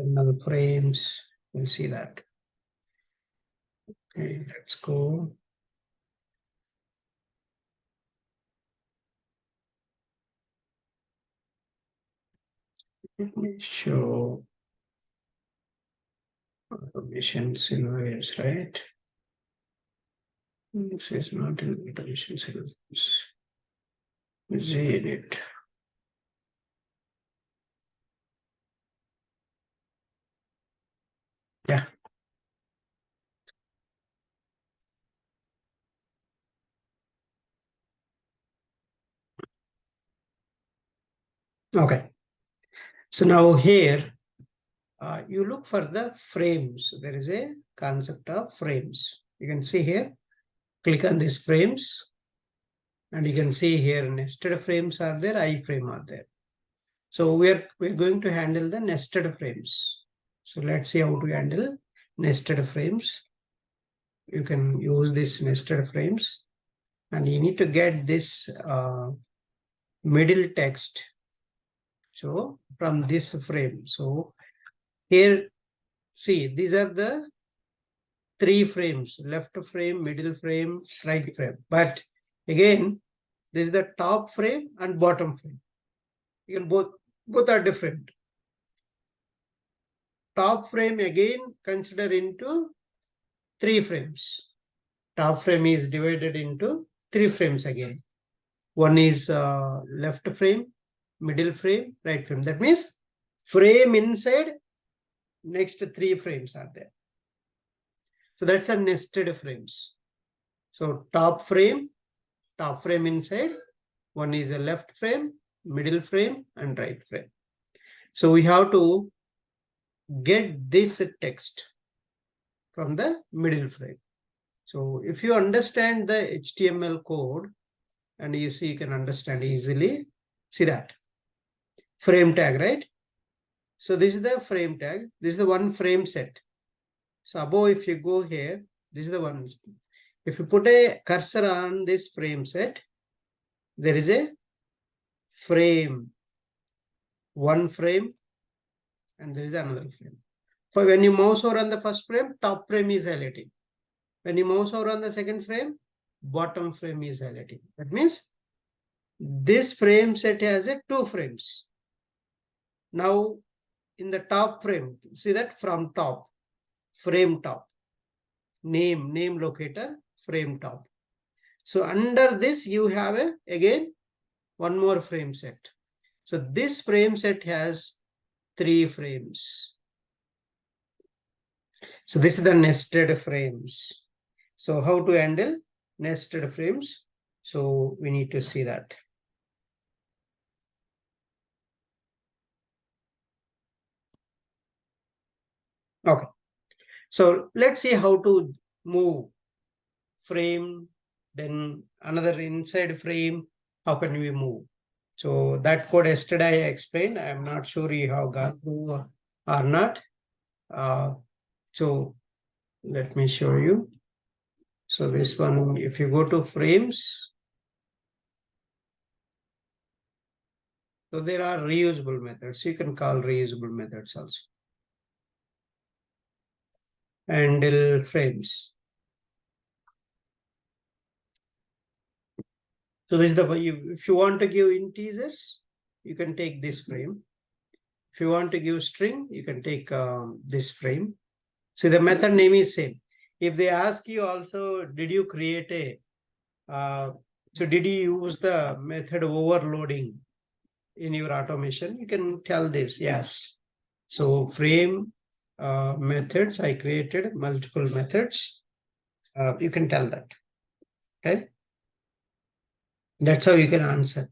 Null frames, we'll see that. Okay, let's go. Let me show automations in waves, right? This is not in automations in waves. Junit. Yeah. Okay. So now here, you look for the frames. There is a concept of frames. You can see here, click on these frames, and you can see here nested frames are there, iframe are there. So we're going to handle the nested frames. So let's see how to handle nested frames. You can use this nested frames, and you need to get this middle text. So from this frame, so here, see, these are the 3 frames: left frame, middle frame, right frame. But again, this is the top frame and bottom frame. You can both are different. Top frame again consider into 3 frames. Top frame is divided into 3 frames again. One is left frame, middle frame, right frame. That means frame inside, next 3 frames are there. So that's a nested frames. So top frame inside, one is a left frame, middle frame, and right frame. So we have to get this text from the middle frame. So if you understand the HTML code, and you see, you can understand easily. See that frame tag, right? So this is the frame tag. This is the one frame set. So above, if you go here, this is the one. If you put a cursor on this frame set, there is a frame, one frame, and there is another frame. For when you mouse over on the first frame, top frame is highlighting. When you mouse over on the second frame, bottom frame is highlighting. That means this frame set has a 2 frames. Now in the top frame, see that from top, frame top, name locator, frame top. So under this you have again one more frame set. So this frame set has 3 frames. So this is the nested frames. So how to handle nested frames? So we need to see that. Okay. So let's see how to move frame, then another inside frame. How can we move? So that code yesterday I explained. I'm not sure you have gone through or not. So let me show you. So this one, if you go to frames, so there are reusable methods. You can call reusable methods also. Handle frames. So this is the, if you want to give integers, you can take this frame. If you want to give string, you can take this frame. So the method name is same. If they ask you also, did you create a, so did you use the method overloading in your automation? You can tell this, yes. So frame methods, I created multiple methods. You can tell that, okay? That's how you can answer.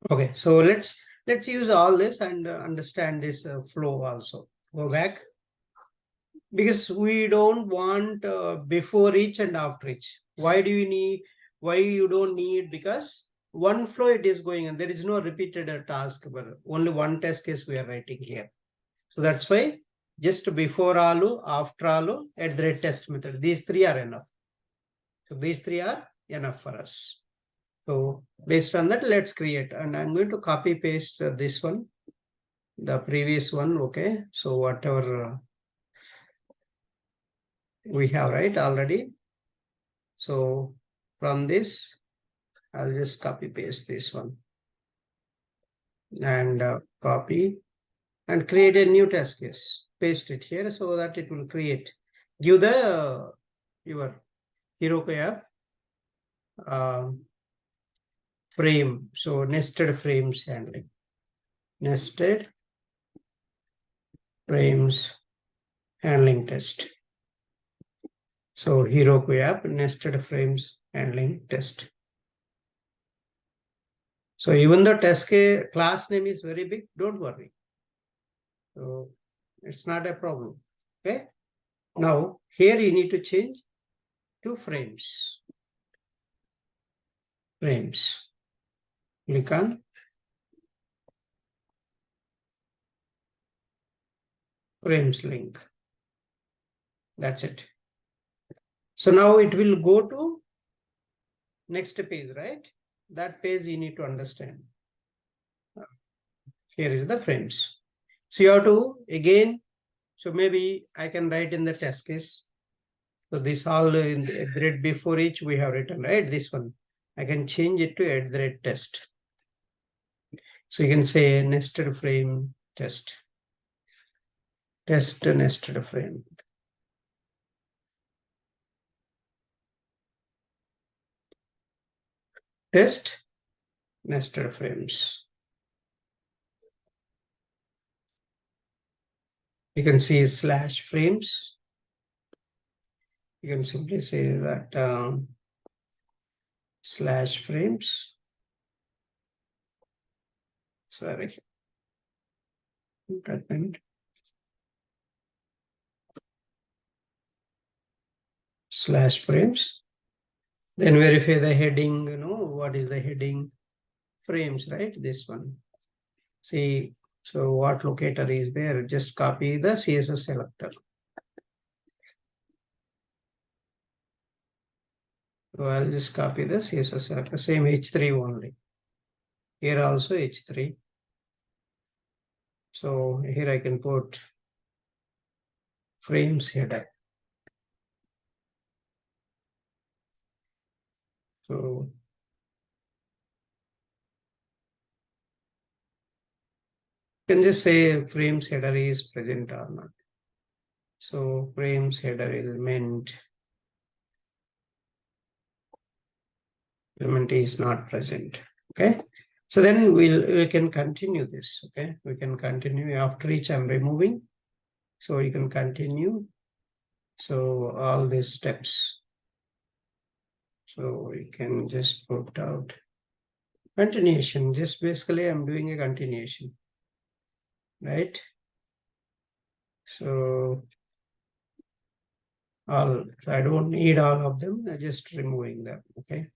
Okay, so let's use all this and understand this flow also. Go back, because we don't want before each and after each. Why do you need? Why you don't need? Because one flow it is going and there is no repeated task, but only one test case we are writing here. So that's why just before alu, after alu, at the rate test method, these three are enough. So these three are enough for us. So based on that, let's create, and I'm going to copy paste this one, the previous one. Okay. So whatever we have, right, already. So from this, I'll just copy paste this one and copy and create a new test case. Paste it here so that it will create. Give the your Heroku app frame. So nested frames handling. Nested frames handling test. So Heroku app nested frames handling test. So even though test class name is very big, don't worry. So it's not a problem. Okay. Now here you need to change to frames. Frames. Click on frames link. That's it. So now it will go to next page, right? That page you need to understand. Here is the frames. So you have to again, so maybe I can write in the test case. So this all in the grid before each we have written, right? This one. I can change it to at the rate test. So you can say nested frame test. Test nested frame. Test nested frames. You can see slash frames. You can simply say that slash frames. Sorry. Slash frames. Then verify the heading, what is the heading? Frames, right? This one. See, so what locator is there? Just copy the CSS selector. So I'll just copy the CSS selector, same H3 only. Here also H3. So here I can put frames header. So you can just say frames header is present or not. So frames header element is not present. Okay. So then we can continue this. Okay. We can continue after each I'm removing. So you can continue. So all these steps. So we can just put out continuation. Just basically I'm doing a continuation. Right. So I don't need all of them. I'm just removing them. Okay.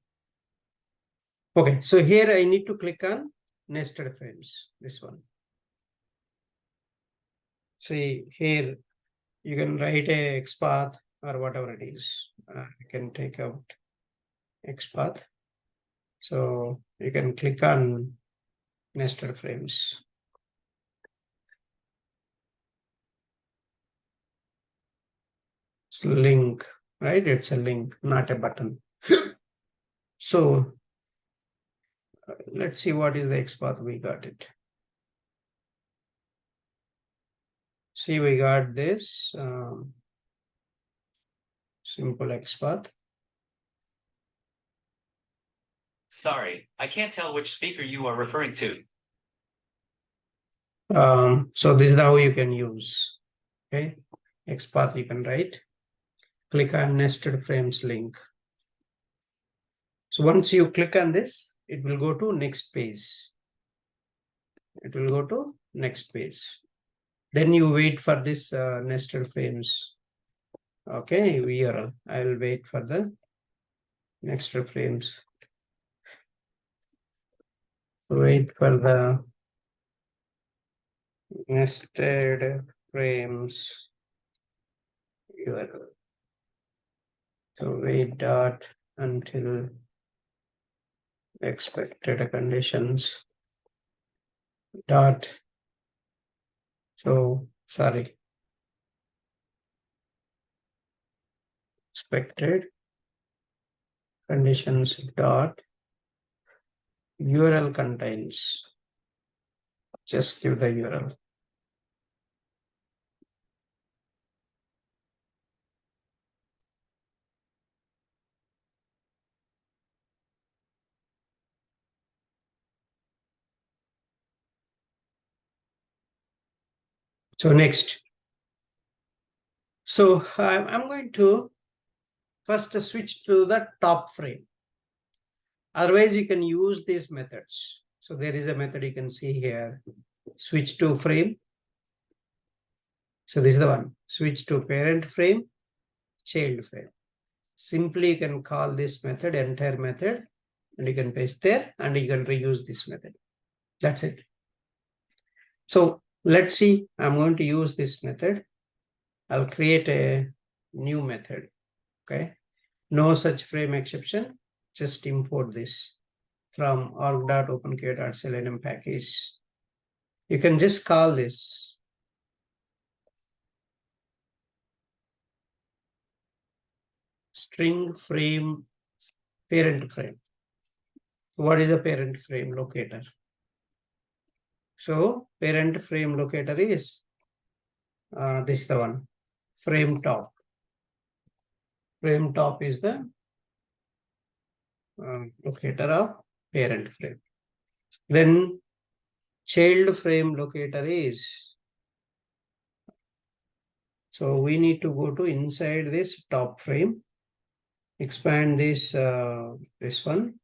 Okay. So here I need to click on nested frames. This one. See here, you can write a XPath or whatever it is. You can take out XPath. So you can click on nested frames. It's a link, right? It's a link, not a button. So let's see what is the XPath we got it. See, we got this simple XPath. Sorry, I can't tell which speaker you are referring to. So this is how you can use. Okay, XPath you can write. Click on nested frames link. So once you click on this, it will go to next page. It will go to next page. Then you wait for this nested frames. Okay, URL. I will wait for the nested frames. wait for the nested frames URL. So wait dot until expected conditions dot. So sorry, expected conditions dot URL contains. Just give the URL. So next. So I'm going to first switch to the top frame. Otherwise, you can use these methods. So there is a method you can see here. Switch to frame. So this is the one. Switch to parent frame, child frame. Simply you can call this method, entire method, and you can paste there and you can reuse this method. That's it. So let's see. I'm going to use this method. I'll create a new method. Okay. No such frame exception. Just import this from org.openqa.selenium package. You can just call this string frame parent frame. What is a parent frame locator? So parent frame locator is this is the one, frame top. Frame top is the locator of parent frame. Then child frame locator is, so we need to go to inside this top frame, expand this this one,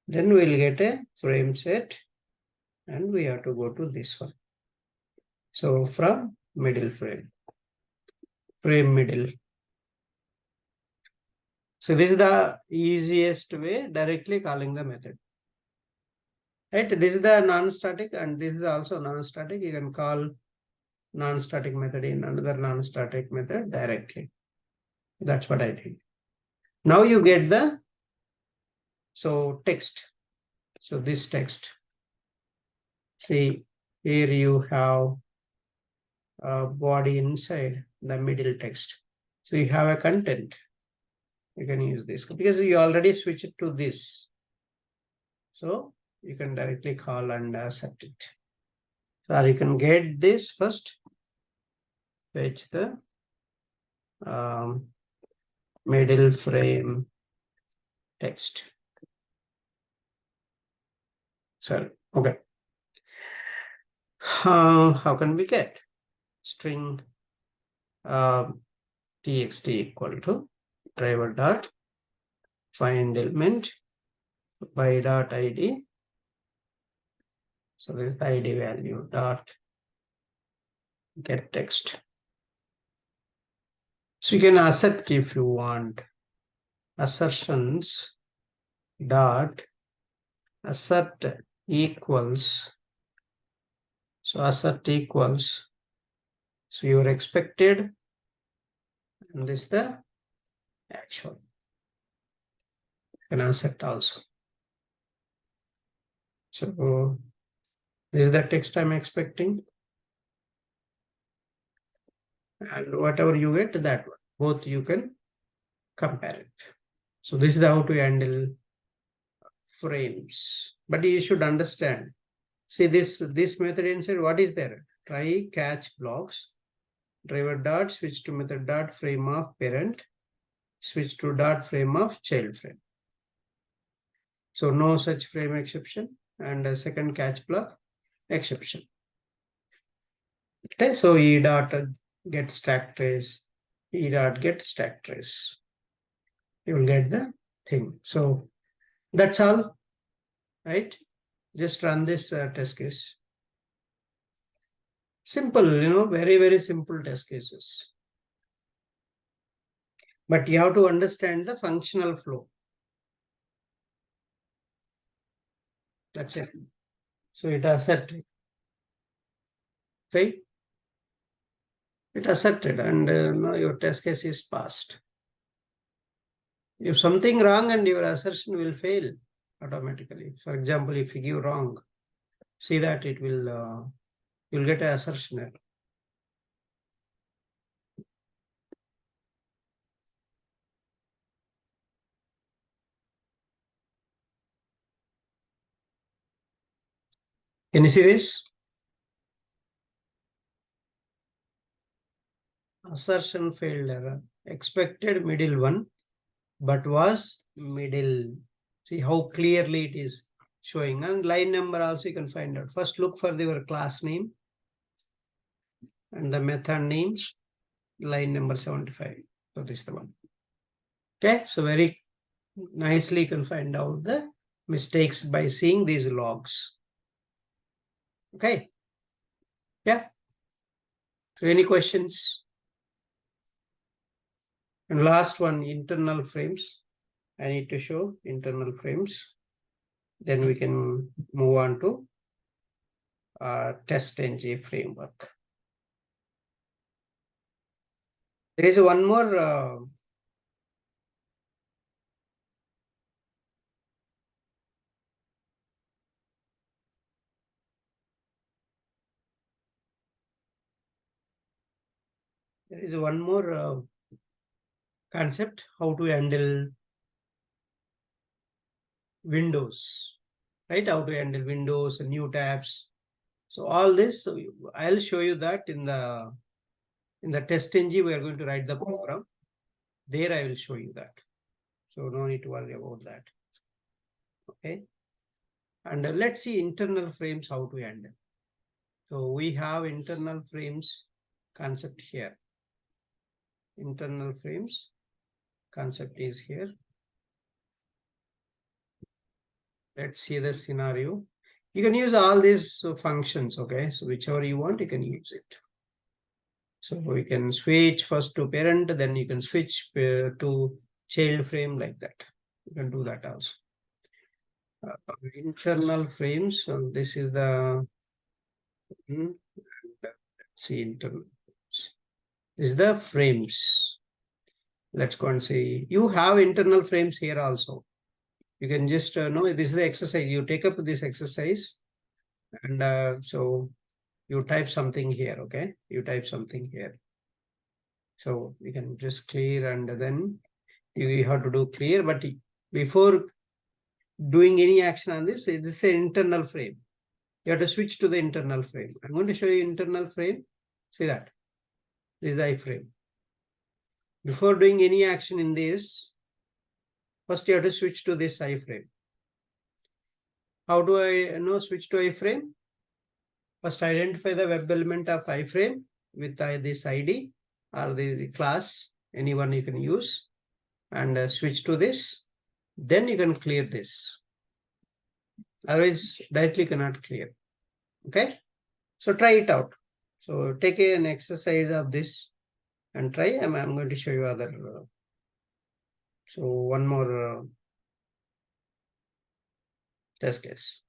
then we'll get a frame set and we have to go to this one. So from middle frame middle. So this is the easiest way, directly calling the method. Right, this is the non-static and this is also non-static. You can call non-static method in another non-static method directly. That's what I did. Now you get the text. So this text. See, here you have a body inside the middle text. So you have a content. You can use this because you already switched to this. So you can directly call and set it. So you can get this first. Fetch the middle frame text. Sorry. Okay. How can we get string txt equal to driver dot find element by dot id. So this is the id value dot get text. So you can assert if you want assertions dot assert equals. So assert equals. So your expected and this is the actual. You can assert also. So this is the text I'm expecting. And whatever you get, that one. Both you can compare it. So this is how to handle frames. But you should understand. See this method inside, what is there? Try catch blocks. Driver dot switch to method dot frame of parent. Switch to dot frame of child frame. So no such frame exception. And a second catch block exception. Okay, so e dot get stack trace, e dot get stack trace. You will get the thing. So that's all, right? Just run this test case. Simple, very, very simple test cases. But you have to understand the functional flow. That's it. So it asserted, right? It asserted, and now your test case is passed. If something wrong and your assertion will fail automatically. For example, if you give wrong, see that it will, you'll get an assertion error. Can you see this? Assertion failed error. Expected middle one, but was middle. See how clearly it is showing. And line number also you can find out. First look for your class name and the method name, line number 75. So this is the one. Okay, so very nicely you can find out the mistakes by seeing these logs. Okay. Yeah. So any questions? And last one, internal frames. I need to show internal frames. Then we can move on to TestNG framework. There is one more concept, how to handle windows, right? How to handle windows and new tabs. So all this, so I'll show you that in the TestNG, we are going to write the program. There I will show you that. So no need to worry about that. Okay. And let's see internal frames, how to handle. So we have internal frames concept here. Internal frames concept is here. Let's see the scenario. You can use all these functions, okay? So whichever you want, you can use it. So we can switch first to parent, then you can switch to child frame like that. You can do that also. Internal frames, so this is the, let's see, internal frames. This is the frames. Let's go and see. You have internal frames here also. You can just know this is the exercise. You take up this exercise, and so you type something here. Okay, you type something here. So you can just clear, and then you have to do clear. But before doing any action on this is the internal frame. You have to switch to the internal frame. I'm going to show you internal frame. See that this is the iframe. Before doing any action in this, first you have to switch to this iframe. How do I switch to iframe? First, identify the web element of iframe with this ID or the class, anyone you can use, and switch to this. Then you can clear this. Otherwise, directly cannot clear. Okay, so try it out. So take an exercise of this and try. I'm going to show you other. So one more test case.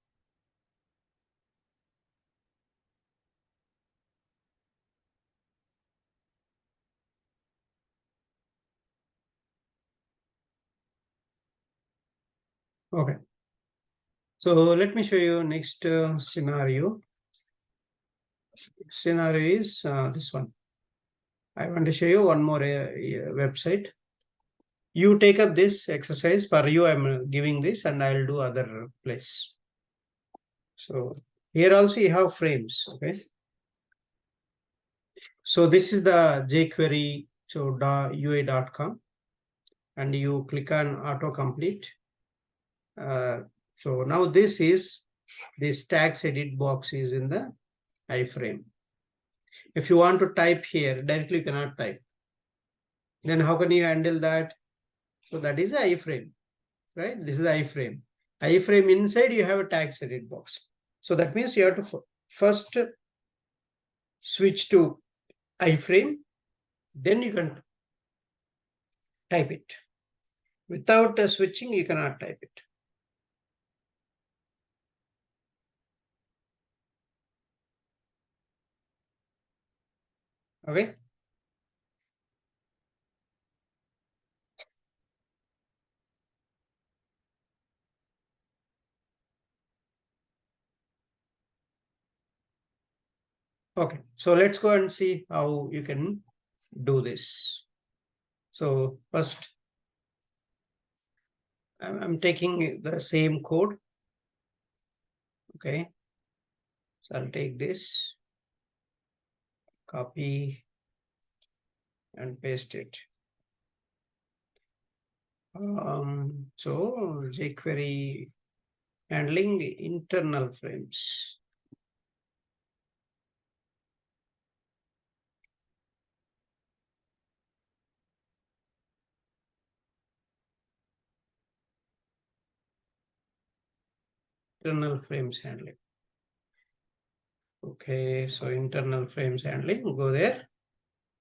Okay. So let me show you next scenario. Scenario is this one. I want to show you one more website. You take up this exercise. For you, I'm giving this, and I'll do other place. So here also you have frames. Okay. So this is the jQuery, so ua.com, and you click on autocomplete. So now this tags edit box is in the iframe. If you want to type here, directly you cannot type. Then how can you handle that? So that is the iframe, right? This is the iframe. Iframe inside you have a tags edit box. So that means you have to first switch to iframe, then you can type it. Without switching, you cannot type it. Okay. Okay, so let's go and see how you can do this. So first, I'm taking the same code. Okay, so I'll take this, copy and paste it. So jQuery handling internal frames. Internal frames handling. Okay, so internal frames handling, go there.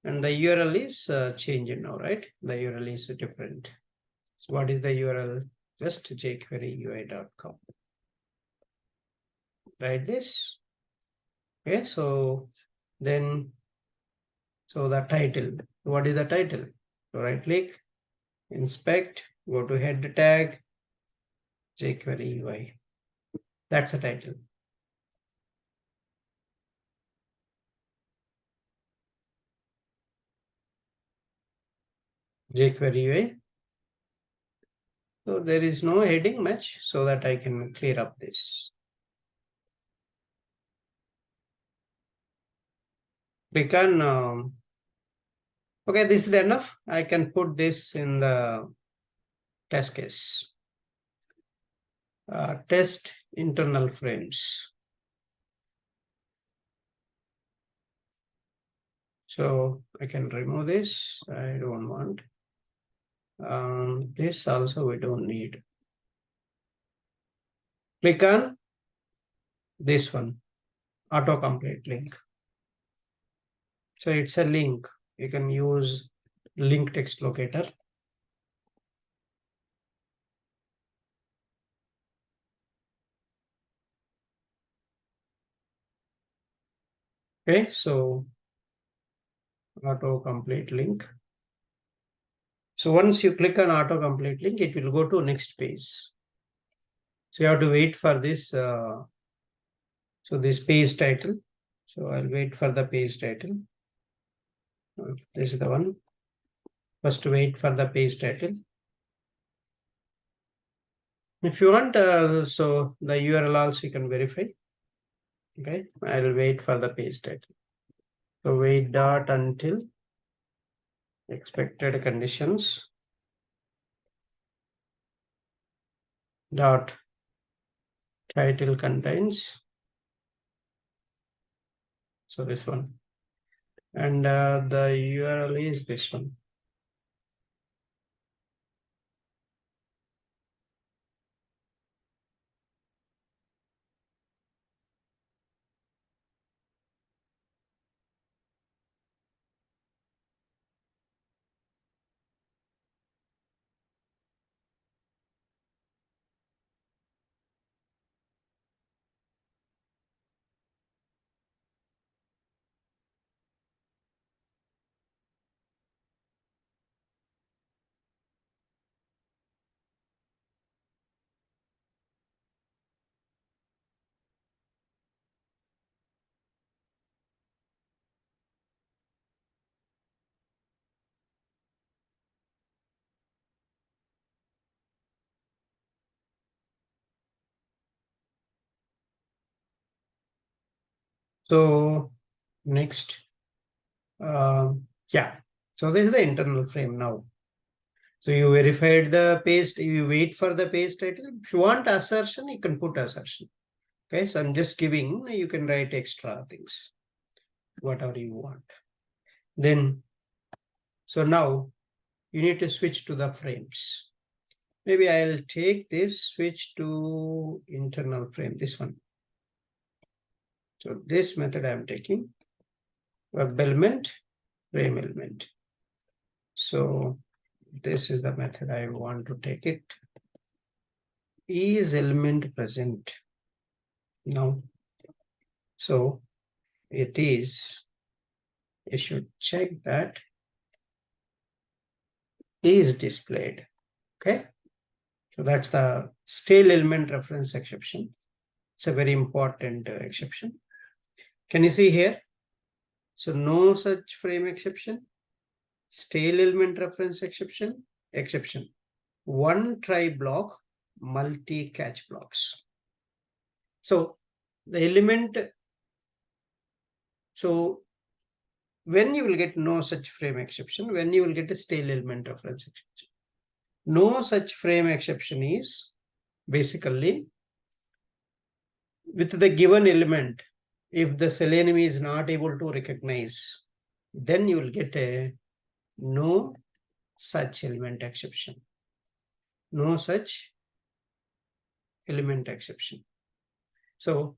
And the URL is changed now, right? The URL is different. So what is the URL? Just jQueryui.com. Write this. Okay, so then, so the title, what is the title? So right click, inspect, go to head tag, jQuery UI. That's the title. jQuery UI. So there is no heading much, so that I can clear up this. Click on, okay, this is enough. I can put this in the test case. Test internal frames. So I can remove this. I don't want. This also we don't need. Click on this one, autocomplete link. So it's a link. You can use link text locator. Okay, so autocomplete link. So once you click on autocomplete link, it will go to next page. So you have to wait for this. So this page title. So I'll wait for the page title. This is the one. First wait for the page title. If you want, so the URL also you can verify. Okay, I'll wait for the page title. So wait dot until expected conditions dot title contains. So this one, and the URL is this one. So next, yeah. So this is the internal frame now. So you verified the paste, you wait for the paste title. If you want assertion, you can put assertion. Okay, so I'm just giving, you can write extra things, whatever you want. Then, so now you need to switch to the frames. Maybe I'll take this, switch to internal frame, this one. So this method I'm taking, web element, frame element. So this is the method I want to take it. Is element present? No. So it is you should check that is displayed. Okay. So that's the stale element reference exception. It's a very important exception. Can you see here? So no such frame exception, stale element reference exception, one try block, multi catch blocks. So the element, so when you will get no such frame exception, when you will get a stale element reference exception. No such frame exception is basically with the given element, if the Selenium is not able to recognize, then you will get a no such element exception. No such element exception. So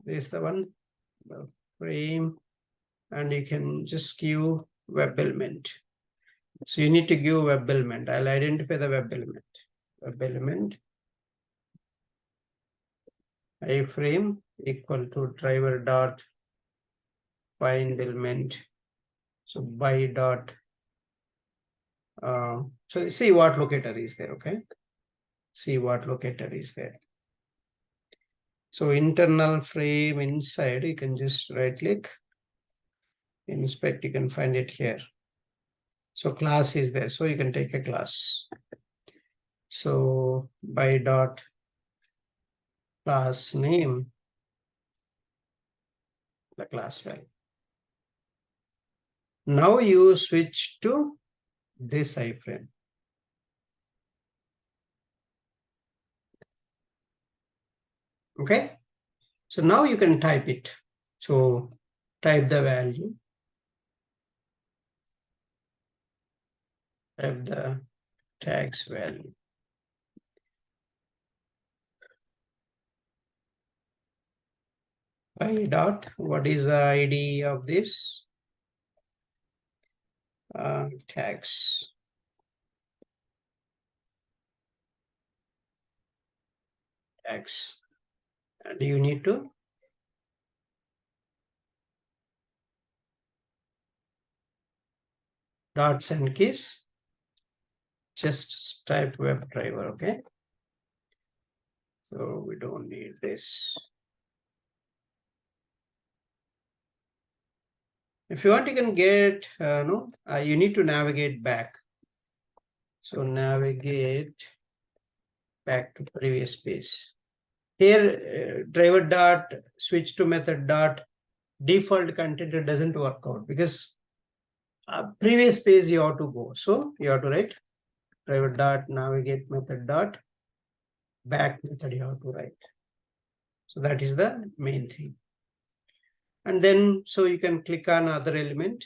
this is the one, the frame, and you can just give web element. So you need to give web element. I'll identify the web element. Web element iframe equal to driver dot find element. So by dot. So see what locator is there. Okay. See what locator is there. So internal frame inside, you can just right click, inspect, you can find it here. So class is there, so you can take a class. So by dot class name, the class value. Now you switch to this iframe. Okay, so now you can type it. So type the value, type the tags value. By dot, what is the ID of this? Tags. Tags. And you need to dots and keys. Just type WebDriver, okay? So we don't need this. If you want, you can get, you need to navigate back. So navigate back to previous page. Here, driver dot, switch to method dot, default content, it doesn't work out because previous page you have to go. So you have to write driver dot, navigate method dot, back method you have to write. So that is the main thing. And then, so you can click on other element,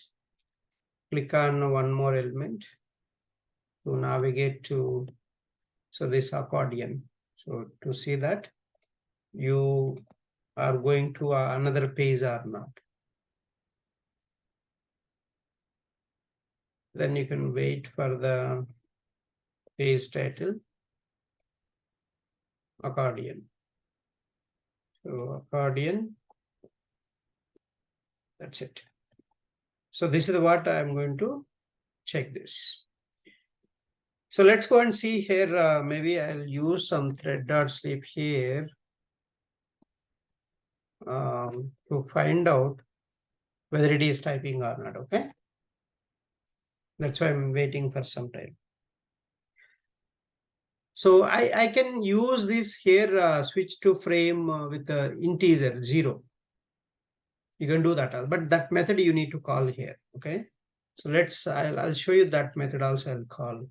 click on one more element to navigate to, so this accordion. So to see that you are going to another page or not. Then you can wait for the page title, accordion. So accordion, that's it. So this is what I'm going to check this. So let's go and see here. Maybe I'll use some thread.sleep here to find out whether it is typing or not. Okay. That's why I'm waiting for some time. So I can use this here, switch to frame with the integer 0. You can do that, but that method you need to call here. Okay. So I'll show you that method also. I'll call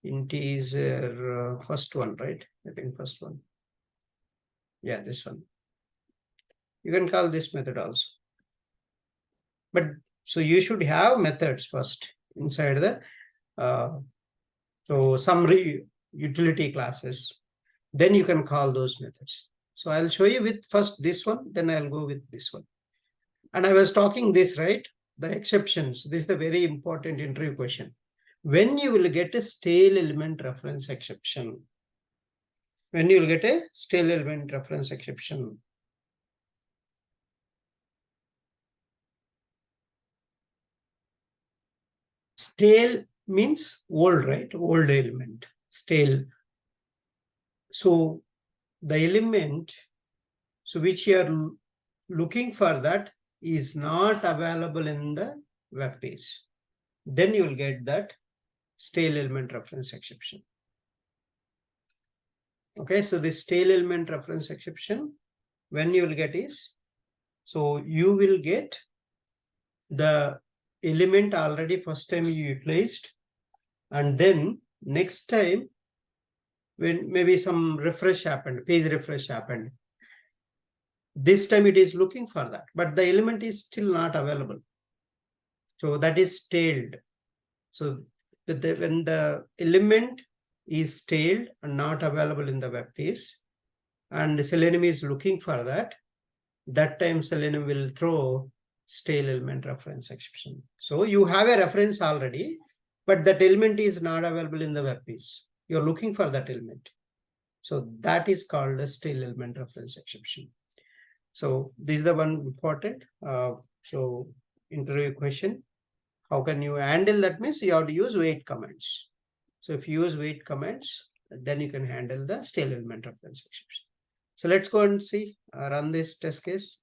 integer first one, right? I think first one. Yeah, this one. You can call this method also. But so you should have methods first inside the so some utility classes, then you can call those methods. So I'll show you with first this one, then I'll go with this one. And I was talking this, right? The exceptions. This is the very important interview question. When you will get a stale element reference exception, when you will get a stale element reference exception, stale means old, right? Old element, stale. So the element, so which you are looking for, that is not available in the web page. Then you will get that stale element reference exception. Okay, so the stale element reference exception, when you will get is, so you will get the element already first time you utilized, and then next time when maybe some refresh happened, page refresh happened, this time it is looking for that, but the element is still not available. So that is staled. So when the element is staled and not available in the web page, and Selenium is looking for that, that time Selenium will throw stale element reference exception. So you have a reference already, but that element is not available in the web page. You're looking for that element. So that is called a stale element reference exception. So this is the one important. So interview question. How can you handle that? Means you have to use wait comments. So if you use wait comments, then you can handle the stale element reference exception. So let's go and see, run this test case.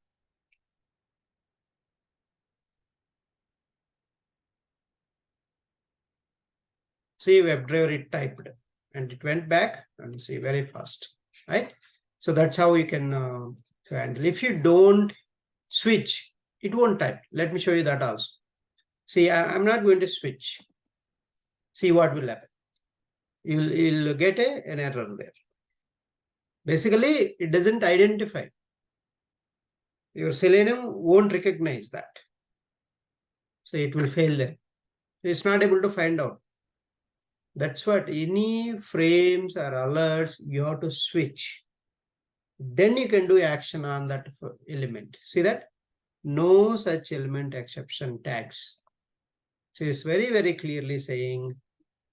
See, WebDriver it typed and it went back, and see, very fast, right? So that's how you can handle. If you don't switch, it won't type. Let me show you that also. See, I'm not going to switch. See what will happen. You'll get an error there. Basically, it doesn't identify. Your Selenium won't recognize that. So it will fail there. It's not able to find out. That's what, any frames or alerts, you have to switch. Then you can do action on that element. See that? No such element exception tags. So it's very, very clearly saying,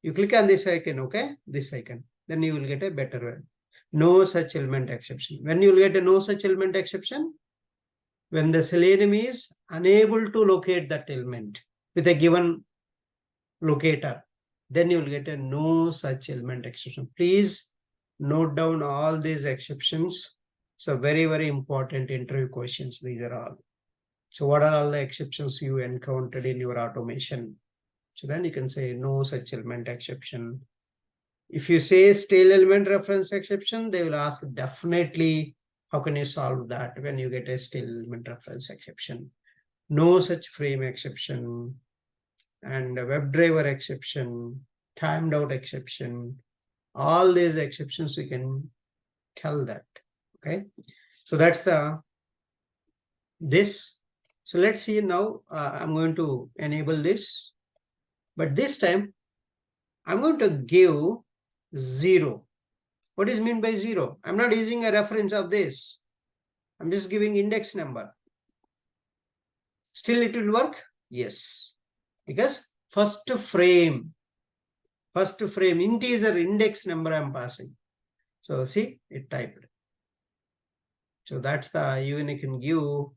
you click on this icon, okay? This icon. Then you will get a better one. No such element exception. When you will get a no such element exception, when the Selenium is unable to locate that element with a given locator, then you will get a no such element exception. Please note down all these exceptions. So very, very important interview questions. These are all. So what are all the exceptions you encountered in your automation? So then you can say no such element exception. If you say stale element reference exception, they will ask definitely, how can you solve that when you get a stale element reference exception? No such frame exception, and a WebDriver exception, timed out exception. All these exceptions we can tell that. Okay, so that's this. So let's see now. I'm going to enable this, but this time I'm going to give 0. What is mean by 0? I'm not using a reference of this. I'm just giving index number. Still it will work? Yes. Because first frame integer index number I'm passing. So see, it typed. So that's the, even you can give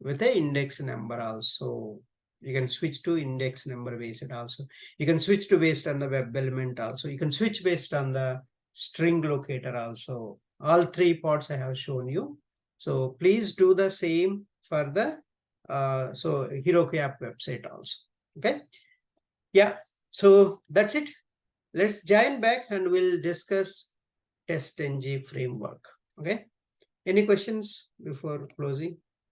with the index number also. You can switch to index number based also. You can switch to based on the web element also. You can switch based on the string locator also. All 3 parts I have shown you. So please do the same for the so Heroku app website also. Okay. Yeah. So that's it. Let's join back and we'll discuss TestNG framework. Okay. Any questions before closing?